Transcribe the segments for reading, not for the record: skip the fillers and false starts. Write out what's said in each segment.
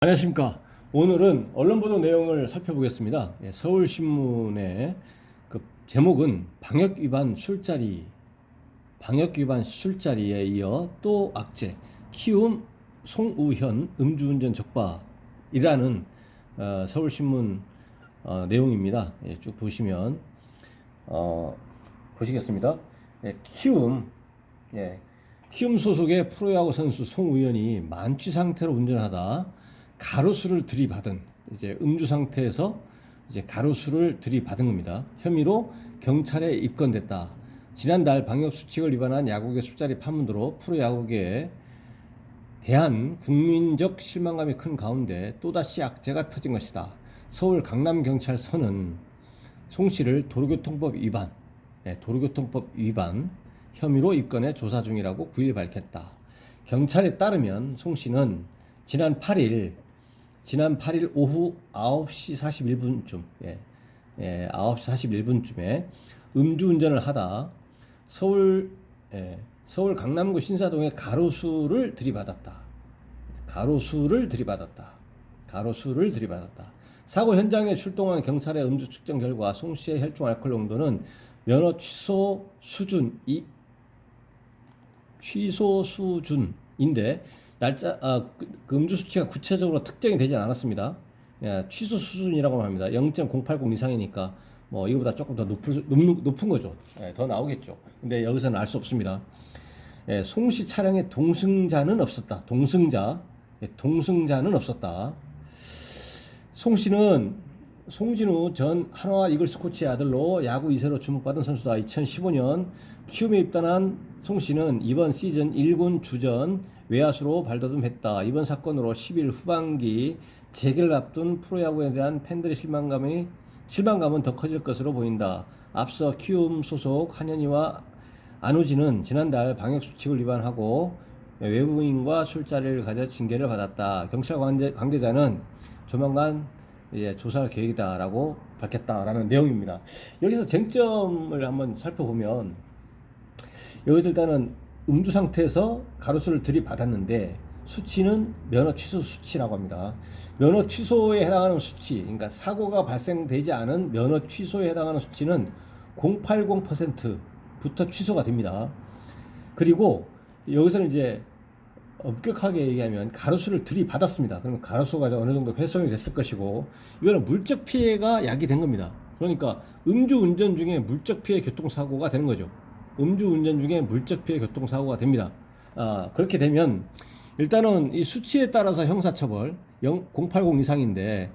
안녕하십니까. 오늘은 언론 보도 내용을 살펴보겠습니다. 서울신문의 그 제목은 방역 위반 술자리에 이어 또 악재, 키움 송우현 음주운전 적발이라는 서울신문 내용입니다. 쭉 보시면 보시겠습니다. 키움 소속의 프로야구 선수 송우현이 만취 상태로 운전하다 가로수를 들이받은, 이제 음주 상태에서 이제 가로수를 들이받은 겁니다. 혐의로 경찰에 입건됐다. 지난달 방역 수칙을 위반한 야구계 술자리 파문으로 프로야구계에 대한 국민적 실망감이 큰 가운데 또다시 악재가 터진 것이다. 서울 강남경찰서는 송 씨를 도로교통법 위반 혐의로 입건해 조사 중이라고 9일 밝혔다. 경찰에 따르면 송 씨는 지난 8일 오후 9시 41분쯤 9시 41분쯤에 음주운전을 하다 서울 강남구 신사동의 가로수를 들이받았다. 사고 현장에 출동한 경찰의 음주 측정 결과 송 씨의 혈중 알코올 농도는 면허 취소 수준인데 그 음주 수치가 구체적으로 특정이 되지 않았습니다. 취소 수준이라고 합니다. 0.080 이상이니까 뭐 이거보다 조금 더 높은 거죠. 더 나오겠죠. 근데 여기서는 알 수 없습니다. 송씨 차량에 동승자는 없었다. 동승자는 없었다. 송진우 전 한화 이글스코치의 아들로 야구 2세로 주목받은 선수다. 2015년 키움에 입단한 송씨는 이번 시즌 1군 주전 외야수로 발돋움했다. 이번 사건으로 10일 후반기 재개를 앞둔 프로야구에 대한 팬들의 실망감은 더 커질 것으로 보인다. 앞서 키움 소속 한현희와 안우진은 지난달 방역수칙을 위반하고 외부인과 술자리를 가져 징계를 받았다. 경찰 관계자는 조만간 조사할 계획이다라고 밝혔다라는 내용입니다. 여기서 쟁점을 한번 살펴보면, 여기서 일단은 음주 상태에서 가로수를 들이받았는데 수치는 면허 취소 수치라고 합니다. 면허 취소에 해당하는 수치, 그러니까 사고가 발생되지 않은 면허 취소에 해당하는 수치는 0.80%부터 취소가 됩니다. 그리고 여기서는 이제 엄격하게 얘기하면 가로수를 들이받았습니다. 그러면 가로수가 어느 정도 훼손이 됐을 것이고, 이거는 물적 피해가 야기된 겁니다. 그러니까 음주운전 중에 물적 피해 교통사고가 되는 거죠. 음주운전 중에 물적 피해 교통사고가 됩니다. 그렇게 되면 일단은 이 수치에 따라서 형사처벌 080 이상인데,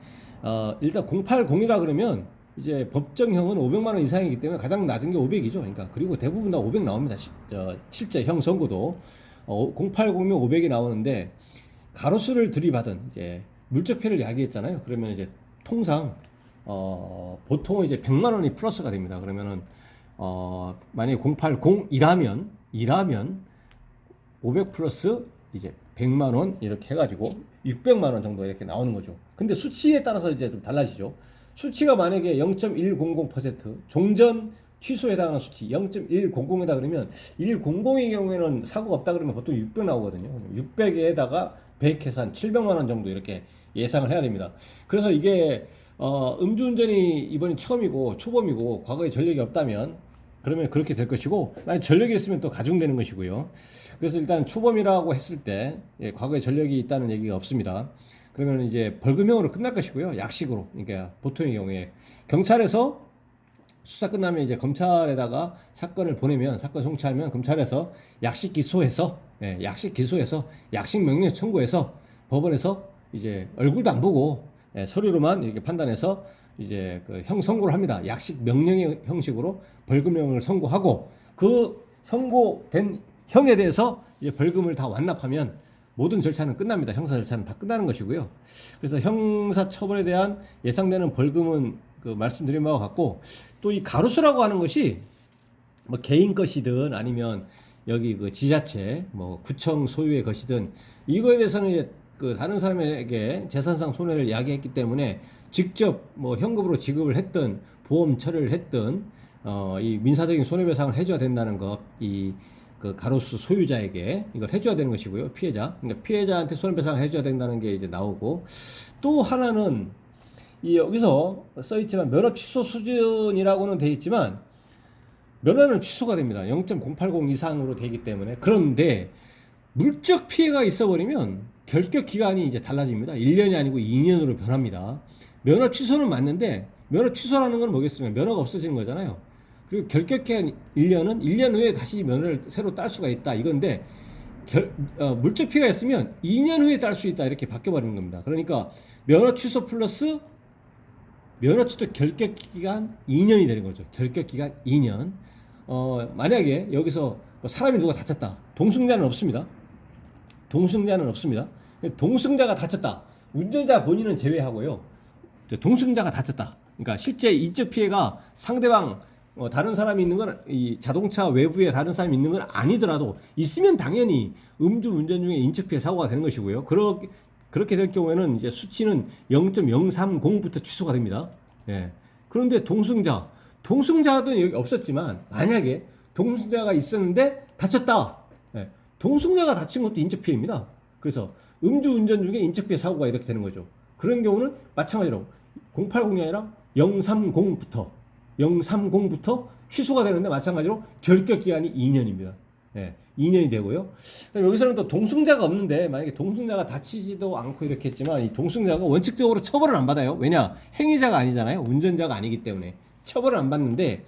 일단 080이라 그러면 이제 법정형은 500만 원 이상이기 때문에 가장 낮은 게 500이죠. 그러니까 그리고 대부분 다 500 나옵니다. 실제 형 선고도 080이면 500이 나오는데, 가로수를 들이받은 이제 물적 피해를 야기했잖아요. 그러면 이제 통상 보통은 이제 100만 원이 플러스가 됩니다. 그러면은 만약에 080이라면 500 플러스 이제 100만 원 이렇게 해가지고 600만 원 정도 이렇게 나오는 거죠. 근데 수치에 따라서 이제 좀 달라지죠. 수치가 만약에 0.100% 종전 취소에 해당하는 수치 0.100이다 그러면 100의 경우에는 사고가 없다 그러면 보통 600 나오거든요. 600에다가 100 해서 한 700만 원 정도 이렇게 예상을 해야 됩니다. 그래서 이게 음주운전이 이번이 처음이고 초범이고 과거에 전력이 없다면 그러면 그렇게 될 것이고, 만약 전력이 있으면 또 가중되는 것이고요. 그래서 일단 초범이라고 했을 때 과거에 전력이 있다는 얘기가 없습니다. 그러면 이제 벌금형으로 끝날 것이고요. 약식으로. 그러니까 보통의 경우에 경찰에서 수사 끝나면 이제 검찰에다가 사건 송치하면 검찰에서 약식 기소해서 약식 명령 청구해서 법원에서 이제 얼굴도 안 보고 서류로만 이렇게 판단해서 이제 그 형 선고를 합니다. 약식 명령의 형식으로 벌금형을 선고하고, 그 선고된 형에 대해서 이제 벌금을 다 완납하면 모든 절차는 끝납니다. 형사 절차는 다 끝나는 것이고요. 그래서 형사 처벌에 대한 예상되는 벌금은 그 말씀드린 바와 같고, 또 이 가로수라고 하는 것이 뭐 개인 것이든 아니면 여기 그 지자체 뭐 구청 소유의 것이든 이거에 대해서는 그 다른 사람에게 재산상 손해를 야기했기 때문에 직접 뭐 현금으로 지급을 했든 보험 처리를 했든 이 민사적인 손해배상을 해줘야 된다는 것, 이 그 가로수 소유자에게 이걸 해줘야 되는 것이고요. 피해자. 그러니까 피해자한테 손해배상을 해줘야 된다는 게 이제 나오고, 또 하나는 이 여기서 써 있지만 면허 취소 수준이라고는 돼 있지만 면허는 취소가 됩니다. 0.080 이상으로 되기 때문에. 그런데 물적 피해가 있어버리면 결격 기간이 이제 달라집니다. 1년이 아니고 2년으로 변합니다. 면허 취소는 맞는데 면허 취소라는 건 뭐겠습니까? 면허가 없어지는 거잖아요. 그리고 결격 기간 1년은 1년 후에 다시 면허를 새로 딸 수가 있다 이건데, 물적 피해가 있으면 2년 후에 딸 수 있다 이렇게 바뀌어버리는 겁니다. 그러니까 면허 취소 플러스 면허 취소 결격 기간 2년이 되는 거죠. 결격 기간 2년. 만약에 여기서 뭐 사람이 누가 다쳤다. 동승자는 없습니다. 동승자는 없습니다. 동승자가 다쳤다. 운전자 본인은 제외하고요. 동승자가 다쳤다. 그러니까 실제 인적 피해가 상대방 다른 사람이 있는 건, 이 자동차 외부에 다른 사람이 있는 건 아니더라도 있으면 당연히 음주 운전 중에 인적 피해 사고가 되는 것이고요. 그렇게 될 경우에는 이제 수치는 0.030부터 취소가 됩니다. 예. 그런데 동승자도 여기 없었지만 만약에 동승자가 있었는데 다쳤다. 예. 동승자가 다친 것도 인적 피해입니다. 그래서 음주 운전 중에 인적 피해 사고가 이렇게 되는 거죠. 그런 경우는 마찬가지로 080이 아니라 030부터 취소가 되는데 마찬가지로 결격 기간이 2년입니다. 예, 2년이 되고요. 여기서는 또 동승자가 없는데 만약에 동승자가 다치지도 않고 이렇게 했지만 이 동승자가 원칙적으로 처벌을 안 받아요. 왜냐? 행위자가 아니잖아요. 운전자가 아니기 때문에 처벌을 안 받는데,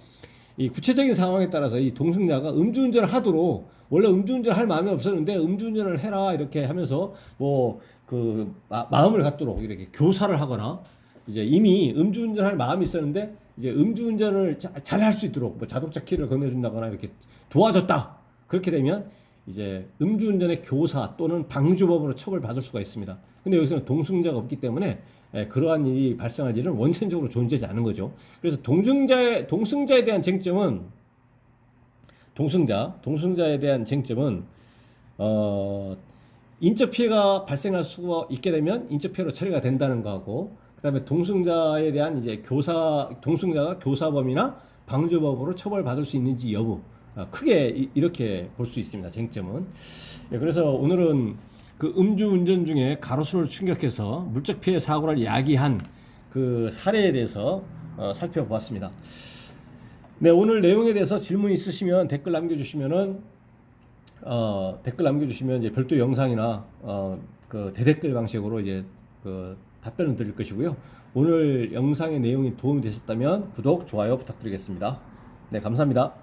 이 구체적인 상황에 따라서 이 동승자가 음주운전을 하도록, 원래 음주운전을 할 마음이 없었는데 음주운전을 해라 이렇게 하면서 뭐 그 마음을 갖도록 이렇게 교사를 하거나, 이제 이미 음주운전할 마음이 있었는데 이제 음주운전을 잘 할 수 있도록 뭐 자동차 키를 건네준다거나 이렇게 도와줬다. 그렇게 되면 이제 음주운전의 교사 또는 방조범으로 처벌받을 수가 있습니다. 근데 여기서는 동승자가 없기 때문에 그러한 일이 발생할 일은 원천적으로 존재하지 않은 거죠. 그래서 동승자에 대한 쟁점은, 동승자에 대한 쟁점은 인적 피해가 발생할 수가 있게 되면 인적 피해로 처리가 된다는 거하고, 그다음에 동승자에 대한 이제 동승자가 교사범이나 방조범으로 처벌받을 수 있는지 여부, 크게 이렇게 볼 수 있습니다. 쟁점은. 예, 그래서 오늘은 그 음주운전 중에 가로수를 충격해서 물적 피해 사고를 야기한 그 사례에 대해서 살펴보았습니다. 네, 오늘 내용에 대해서 질문 있으시면 댓글 남겨주시면 이제 별도 영상이나 그 대댓글 방식으로 이제 그 답변을 드릴 것이고요. 오늘 영상의 내용이 도움이 되셨다면 구독, 좋아요 부탁드리겠습니다. 네, 감사합니다.